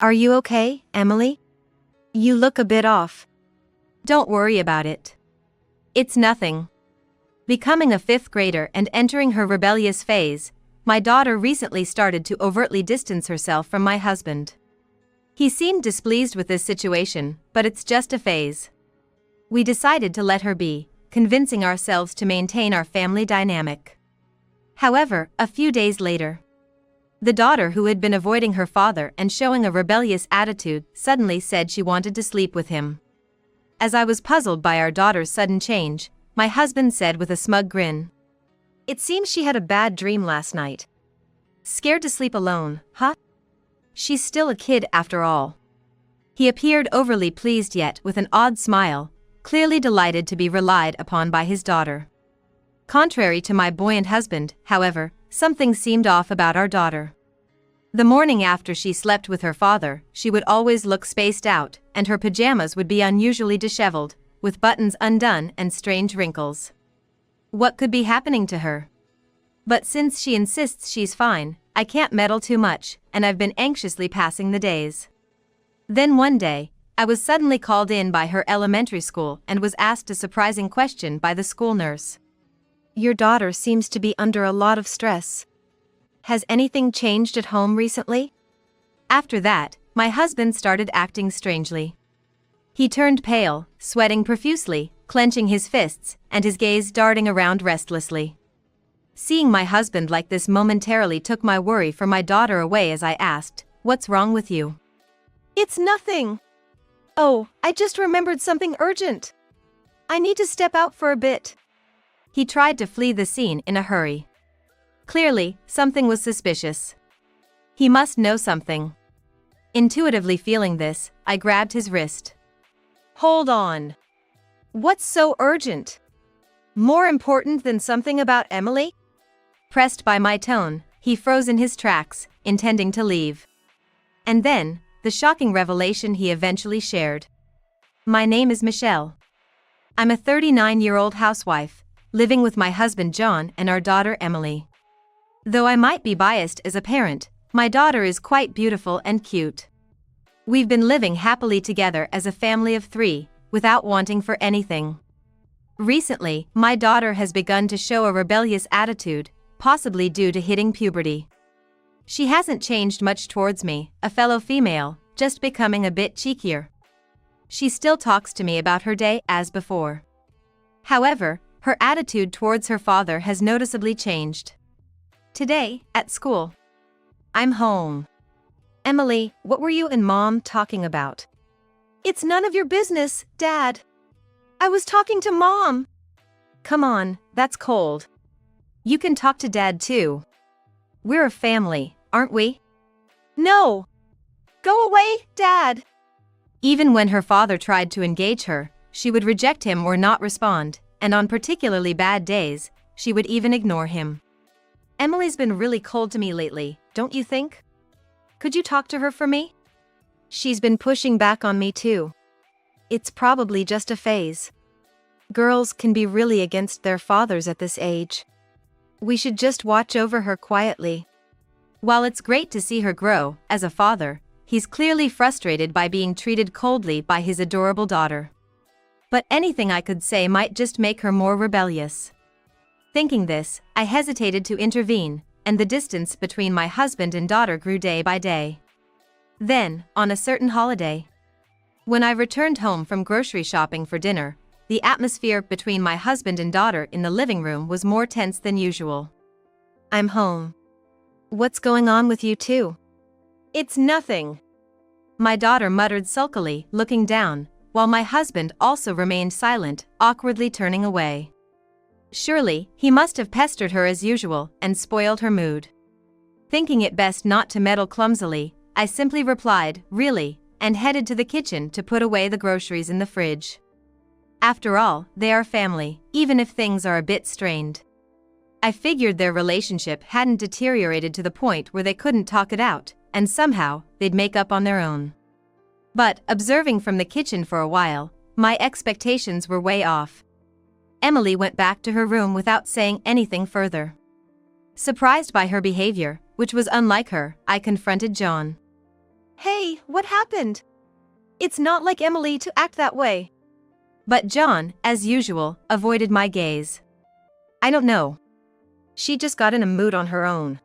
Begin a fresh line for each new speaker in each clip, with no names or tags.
Are you okay, Emily? You look a bit off. Don't worry about it. It's nothing. Becoming a fifth grader and entering her rebellious phase, my daughter recently started to overtly distance herself from my husband. He seemed displeased with this situation, but it's just a phase. We decided to let her be, convincing ourselves to maintain our family dynamic. However, a few days later, the daughter who had been avoiding her father and showing a rebellious attitude suddenly said she wanted to sleep with him. As I was puzzled by our daughter's sudden change, my husband said with a smug grin, "It seems she had a bad dream last night. Scared to sleep alone, huh? She's still a kid after all." He appeared overly pleased yet with an odd smile, clearly delighted to be relied upon by his daughter. Contrary to my buoyant husband, however, something seemed off about our daughter. The morning after she slept with her father, she would always look spaced out, and her pajamas would be unusually disheveled, with buttons undone and strange wrinkles. What could be happening to her? But since she insists she's fine, I can't meddle too much, and I've been anxiously passing the days. Then one day, I was suddenly called in by her elementary school and was asked a surprising question by the school nurse. "Your daughter seems to be under a lot of stress. Has anything changed at home recently?" After that, my husband started acting strangely. He turned pale, sweating profusely, clenching his fists, and his gaze darting around restlessly. Seeing my husband like this momentarily took my worry for my daughter away as I asked, "What's wrong with you?" "It's nothing. Oh, I just remembered something urgent. I need to step out for a bit." He tried to flee the scene in a hurry. Clearly, something was suspicious. He must know something. Intuitively feeling this, I grabbed his wrist. "Hold on. What's so urgent? More important than something about Emily?" Pressed by my tone, he froze in his tracks, intending to leave. And then, the shocking revelation he eventually shared. "My name is Michelle. I'm a 39-year-old housewife, living with my husband John and our daughter Emily. Though I might be biased as a parent, my daughter is quite beautiful and cute. We've been living happily together as a family of 3, without wanting for anything. Recently, my daughter has begun to show a rebellious attitude, possibly due to hitting puberty. She hasn't changed much towards me, a fellow female, just becoming a bit cheekier. She still talks to me about her day as before. However, her attitude towards her father has noticeably changed. Today, at school, I'm home. Emily, what were you and Mom talking about?" "It's none of your business, Dad. I was talking to Mom." "Come on, that's cold. You can talk to Dad too. We're a family, aren't we?" "No. Go away, Dad." Even when her father tried to engage her, she would reject him or not respond, and on particularly bad days, she would even ignore him. "Emily's been really cold to me lately, don't you think? Could you talk to her for me? She's been pushing back on me too. It's probably just a phase. Girls can be really against their fathers at this age. We should just watch over her quietly." While it's great to see her grow, as a father, he's clearly frustrated by being treated coldly by his adorable daughter. But anything I could say might just make her more rebellious. Thinking this, I hesitated to intervene, and the distance between my husband and daughter grew day by day. Then, on a certain holiday, when I returned home from grocery shopping for dinner, the atmosphere between my husband and daughter in the living room was more tense than usual. "I'm home. What's going on with you two?" "It's nothing," my daughter muttered sulkily, looking down, while my husband also remained silent, awkwardly turning away. Surely, he must have pestered her as usual and spoiled her mood. Thinking it best not to meddle clumsily, I simply replied, "Really?" and headed to the kitchen to put away the groceries in the fridge. After all, they are family, even if things are a bit strained. I figured their relationship hadn't deteriorated to the point where they couldn't talk it out, and somehow, they'd make up on their own. But, observing from the kitchen for a while, my expectations were way off. Emily went back to her room without saying anything further. Surprised by her behavior, which was unlike her, I confronted John. Hey, what happened? It's not like Emily to act that way. But John, as usual, avoided my gaze. I don't know. She just got in a mood on her own.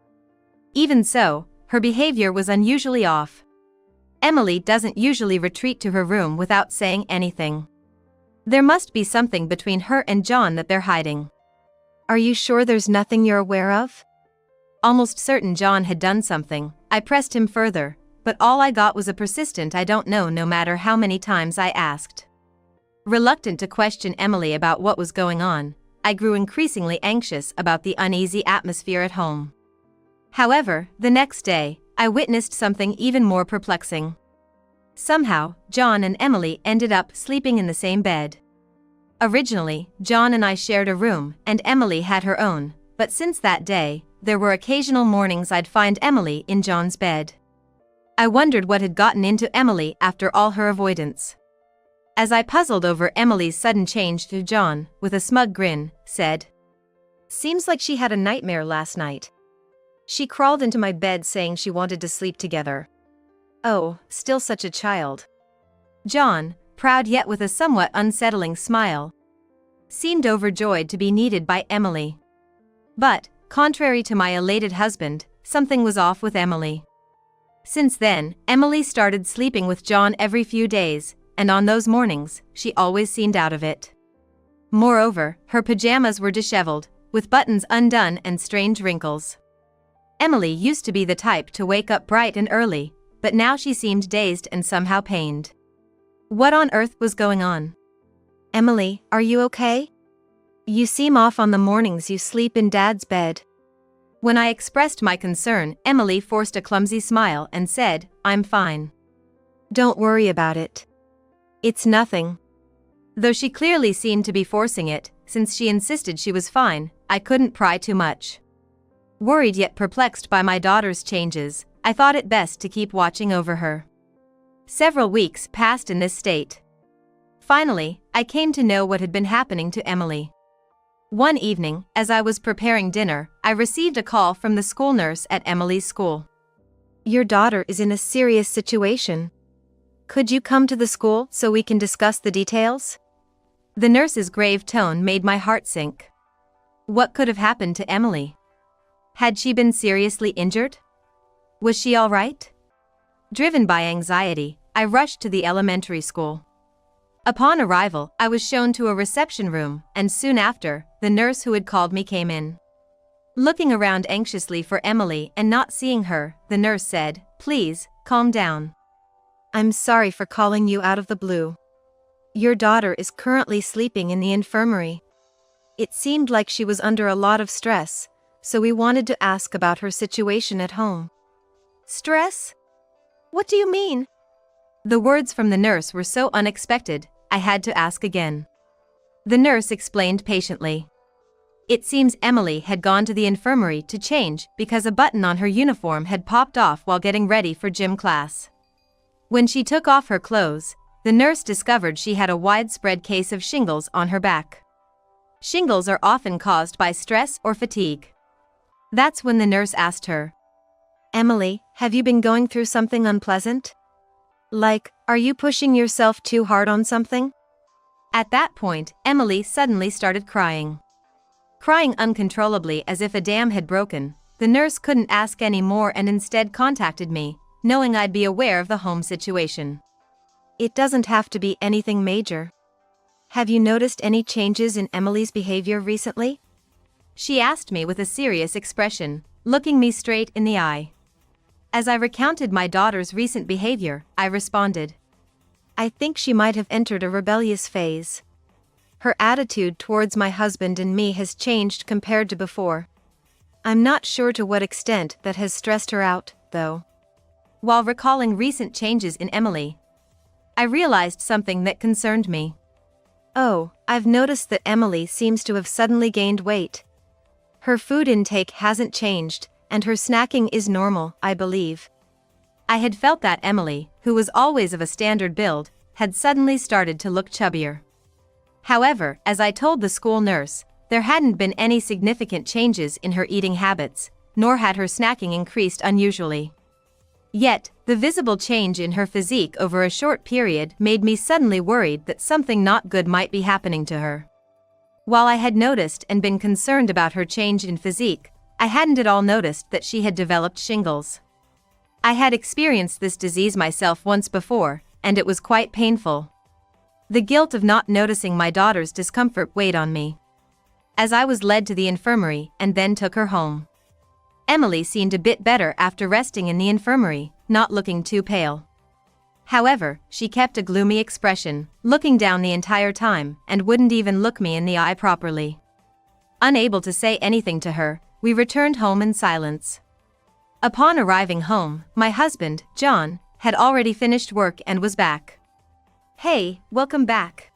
Even so, her behavior was unusually off. Emily doesn't usually retreat to her room without saying anything. There must be something between her and John that they're hiding. Are you sure there's nothing you're aware of? Almost certain John had done something. I pressed him further, but all I got was a persistent I don't know no matter how many times I asked. Reluctant to question Emily about what was going on, I grew increasingly anxious about the uneasy atmosphere at home. However, the next day, I witnessed something even more perplexing. Somehow, John and Emily ended up sleeping in the same bed. Originally, John and I shared a room, and Emily had her own, but since that day, there were occasional mornings I'd find Emily in John's bed. I wondered what had gotten into Emily after all her avoidance. As I puzzled over Emily's sudden change to John, with a smug grin, said, "Seems like she had a nightmare last night. She crawled into my bed saying she wanted to sleep together." Oh, still such a child. John, proud yet with a somewhat unsettling smile, seemed overjoyed to be needed by Emily. But, contrary to my elated husband, something was off with Emily. Since then, Emily started sleeping with John every few days, and on those mornings, she always seemed out of it. Moreover, her pajamas were disheveled, with buttons undone and strange wrinkles. Emily used to be the type to wake up bright and early, but now she seemed dazed and somehow pained. What on earth was going on? "Emily, are you okay? You seem off on the mornings you sleep in Dad's bed." When I expressed my concern, Emily forced a clumsy smile and said, "I'm fine. Don't worry about it. It's nothing." Though she clearly seemed to be forcing it, since she insisted she was fine, I couldn't pry too much. Worried yet perplexed by my daughter's changes, I thought it best to keep watching over her. Several weeks passed in this state. Finally, I came to know what had been happening to Emily. One evening, as I was preparing dinner, I received a call from the school nurse at Emily's school. "Your daughter is in a serious situation. Could you come to the school so we can discuss the details?" The nurse's grave tone made my heart sink. What could have happened to Emily? Had she been seriously injured? Was she all right? Driven by anxiety, I rushed to the elementary school. Upon arrival, I was shown to a reception room, and soon after, the nurse who had called me came in. Looking around anxiously for Emily and not seeing her, the nurse said, "Please, calm down. I'm sorry for calling you out of the blue. Your daughter is currently sleeping in the infirmary. It seemed like she was under a lot of stress, so we wanted to ask about her situation at home." "Stress? What do you mean?" The words from the nurse were so unexpected, I had to ask again. The nurse explained patiently. It seems Emily had gone to the infirmary to change because a button on her uniform had popped off while getting ready for gym class. When she took off her clothes, the nurse discovered she had a widespread case of shingles on her back. Shingles are often caused by stress or fatigue. That's when the nurse asked her, "Emily, have you been going through something unpleasant? Like, are you pushing yourself too hard on something?" At that point, Emily suddenly started crying. Crying uncontrollably as if a dam had broken, the nurse couldn't ask any more and instead contacted me, knowing I'd be aware of the home situation. "It doesn't have to be anything major. Have you noticed any changes in Emily's behavior recently?" She asked me with a serious expression, looking me straight in the eye. As I recounted my daughter's recent behavior, I responded, "I think she might have entered a rebellious phase. Her attitude towards my husband and me has changed compared to before. I'm not sure to what extent that has stressed her out, though." While recalling recent changes in Emily, I realized something that concerned me. "Oh, I've noticed that Emily seems to have suddenly gained weight. Her food intake hasn't changed, and her snacking is normal, I believe." I had felt that Emily, who was always of a standard build, had suddenly started to look chubbier. However, as I told the school nurse, there hadn't been any significant changes in her eating habits, nor had her snacking increased unusually. Yet, the visible change in her physique over a short period made me suddenly worried that something not good might be happening to her. While I had noticed and been concerned about her change in physique, I hadn't at all noticed that she had developed shingles. I had experienced this disease myself once before, and it was quite painful. The guilt of not noticing my daughter's discomfort weighed on me. As I was led to the infirmary and then took her home. Emily seemed a bit better after resting in the infirmary, not looking too pale. However, she kept a gloomy expression, looking down the entire time, and wouldn't even look me in the eye properly. Unable to say anything to her, we returned home in silence. Upon arriving home, my husband, John, had already finished work and was back. "Hey, welcome back,"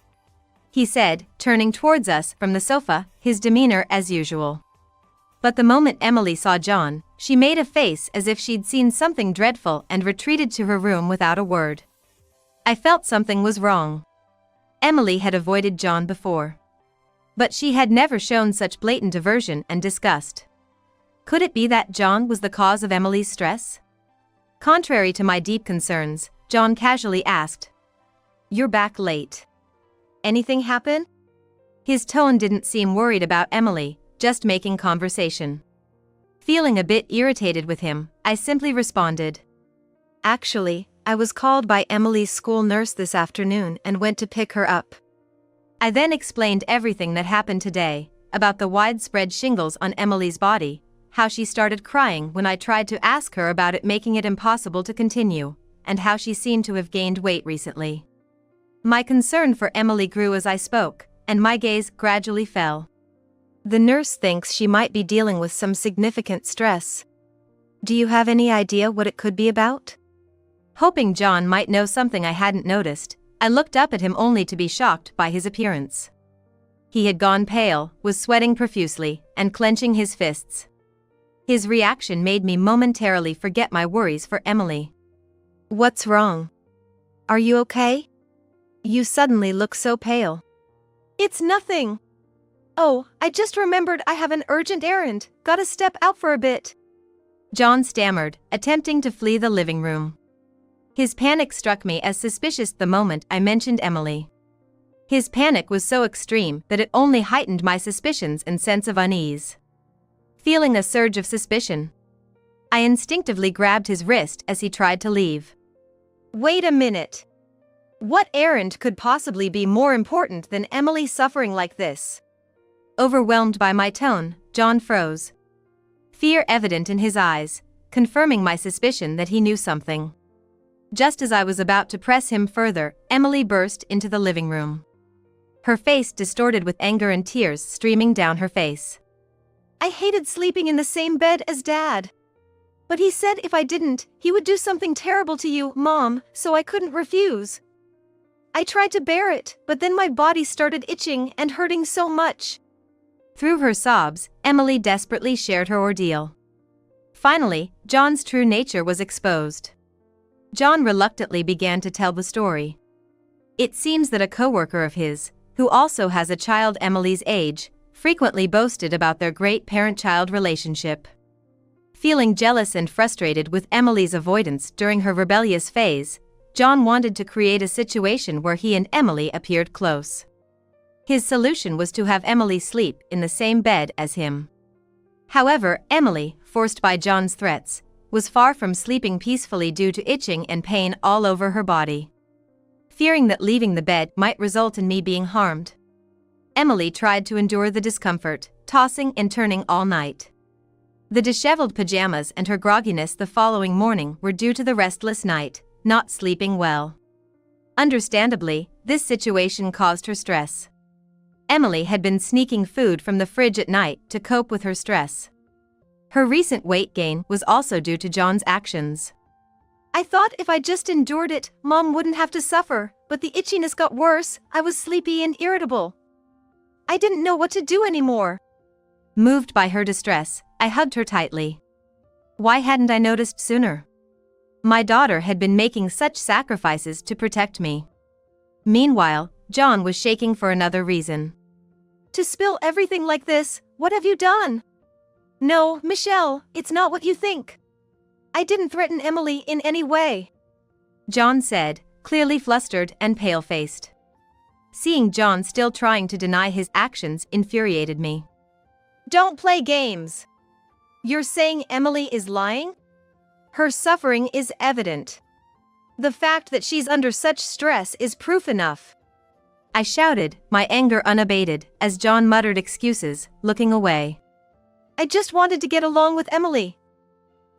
he said, turning towards us from the sofa, his demeanor as usual. But the moment Emily saw John, she made a face as if she'd seen something dreadful and retreated to her room without a word. I felt something was wrong. Emily had avoided John before. But she had never shown such blatant aversion and disgust. Could it be that John was the cause of Emily's stress? Contrary to my deep concerns, John casually asked, "You're back late. Anything happen?" His tone didn't seem worried about Emily, just making conversation. Feeling a bit irritated with him, I simply responded, "Actually, I was called by Emily's school nurse this afternoon and went to pick her up." I then explained everything that happened today, about the widespread shingles on Emily's body, how she started crying when I tried to ask her about it, making it impossible to continue, and how she seemed to have gained weight recently. My concern for Emily grew as I spoke, and my gaze gradually fell. "The nurse thinks she might be dealing with some significant stress. Do you have any idea what it could be about?" Hoping John might know something I hadn't noticed, I looked up at him only to be shocked by his appearance. He had gone pale, was sweating profusely, and clenching his fists. His reaction made me momentarily forget my worries for Emily. "What's wrong? Are you okay? You suddenly look so pale." "It's nothing. Oh, I just remembered I have an urgent errand, gotta step out for a bit," John stammered, attempting to flee the living room. His panic struck me as suspicious the moment I mentioned Emily. His panic was so extreme that it only heightened my suspicions and sense of unease. Feeling a surge of suspicion, I instinctively grabbed his wrist as he tried to leave. "Wait a minute. What errand could possibly be more important than Emily suffering like this?" Overwhelmed by my tone, John froze. Fear evident in his eyes, confirming my suspicion that he knew something. Just as I was about to press him further, Emily burst into the living room. Her face distorted with anger and tears streaming down her face. "I hated sleeping in the same bed as Dad. But he said if I didn't, he would do something terrible to you, Mom, so I couldn't refuse. I tried to bear it, but then my body started itching and hurting so much." Through her sobs, Emily desperately shared her ordeal. Finally, John's true nature was exposed. John reluctantly began to tell the story. It seems that a coworker of his, who also has a child Emily's age, frequently boasted about their great parent-child relationship. Feeling jealous and frustrated with Emily's avoidance during her rebellious phase, John wanted to create a situation where he and Emily appeared close. His solution was to have Emily sleep in the same bed as him. However, Emily, forced by John's threats, was far from sleeping peacefully due to itching and pain all over her body. Fearing that leaving the bed might result in me being harmed, Emily tried to endure the discomfort, tossing and turning all night. The disheveled pajamas and her grogginess the following morning were due to the restless night, not sleeping well. Understandably, this situation caused her stress. Emily had been sneaking food from the fridge at night to cope with her stress. Her recent weight gain was also due to John's actions. "I thought if I just endured it, Mom wouldn't have to suffer, but the itchiness got worse, I was sleepy and irritable. I didn't know what to do anymore." Moved by her distress, I hugged her tightly. Why hadn't I noticed sooner? My daughter had been making such sacrifices to protect me. Meanwhile, John was shaking for another reason. "To spill everything like this, what have you done?" "No, Michelle, it's not what you think. I didn't threaten Emily in any way, John said, clearly flustered and pale-faced. Seeing John still trying to deny his actions infuriated me. Don't play games. You're saying Emily is lying? Her suffering is evident. The fact that she's under such stress is proof enough, I shouted, my anger unabated, as John muttered excuses, looking away. I just wanted to get along with Emily.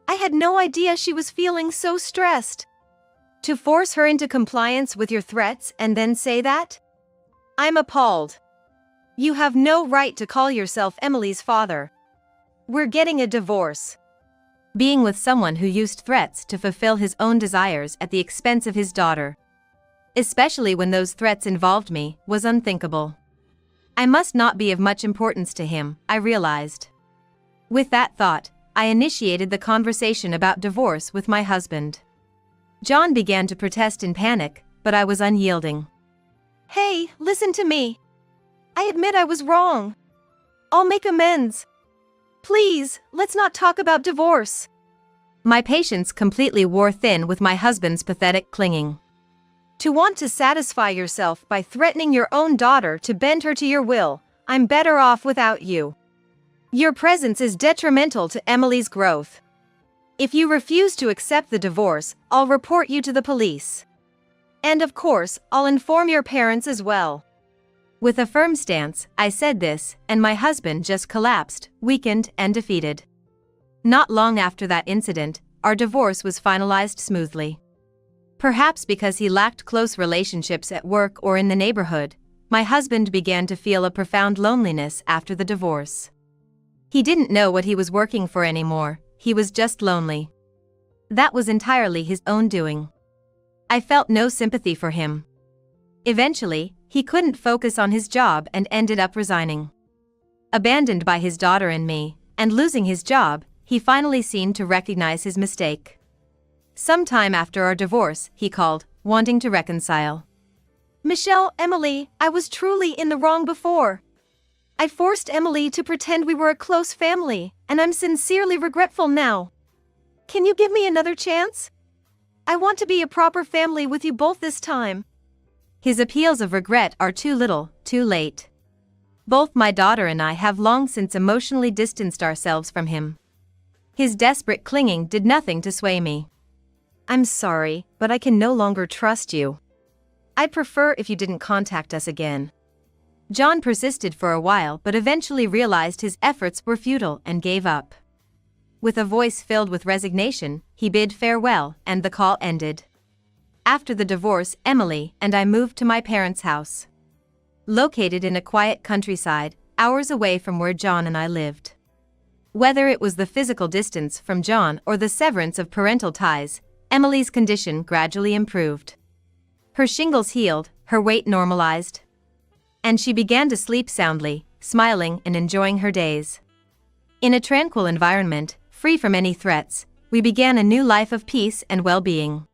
I had no idea she was feeling so stressed. To force her into compliance with your threats and then say that? I'm appalled. You have no right to call yourself Emily's father. We're getting a divorce. Being with someone who used threats to fulfill his own desires at the expense of his daughter, especially when those threats involved me, was unthinkable. I must not be of much importance to him, I realized. With that thought, I initiated the conversation about divorce with my husband. John began to protest in panic, but I was unyielding. Hey, listen to me. I admit I was wrong. I'll make amends. Please, let's not talk about divorce. My patience completely wore thin with my husband's pathetic clinging. To want to satisfy yourself by threatening your own daughter to bend her to your will, I'm better off without you. Your presence is detrimental to Emily's growth. If you refuse to accept the divorce, I'll report you to the police. And of course, I'll inform your parents as well. With a firm stance, I said this, and my husband just collapsed, weakened and defeated. Not long after that incident, our divorce was finalized smoothly. Perhaps because he lacked close relationships at work or in the neighborhood, my husband began to feel a profound loneliness after the divorce. He didn't know what he was working for anymore, he was just lonely. That was entirely his own doing. I felt no sympathy for him. Eventually, he couldn't focus on his job and ended up resigning. Abandoned by his daughter and me, and losing his job, he finally seemed to recognize his mistake. Sometime after our divorce, he called, wanting to reconcile. Michelle, Emily, I was truly in the wrong before. I forced Emily to pretend we were a close family, and I'm sincerely regretful now. Can you give me another chance? I want to be a proper family with you both this time. His appeals of regret are too little, too late. Both my daughter and I have long since emotionally distanced ourselves from him. His desperate clinging did nothing to sway me. I'm sorry, but I can no longer trust you. I'd prefer if you didn't contact us again. John persisted for a while but eventually realized his efforts were futile and gave up. With a voice filled with resignation, he bid farewell and the call ended. After the divorce, Emily and I moved to my parents' house, located in a quiet countryside, hours away from where John and I lived. Whether it was the physical distance from John or the severance of parental ties, Emily's condition gradually improved. Her shingles healed, her weight normalized, and she began to sleep soundly, smiling and enjoying her days. In a tranquil environment, free from any threats, we began a new life of peace and well-being.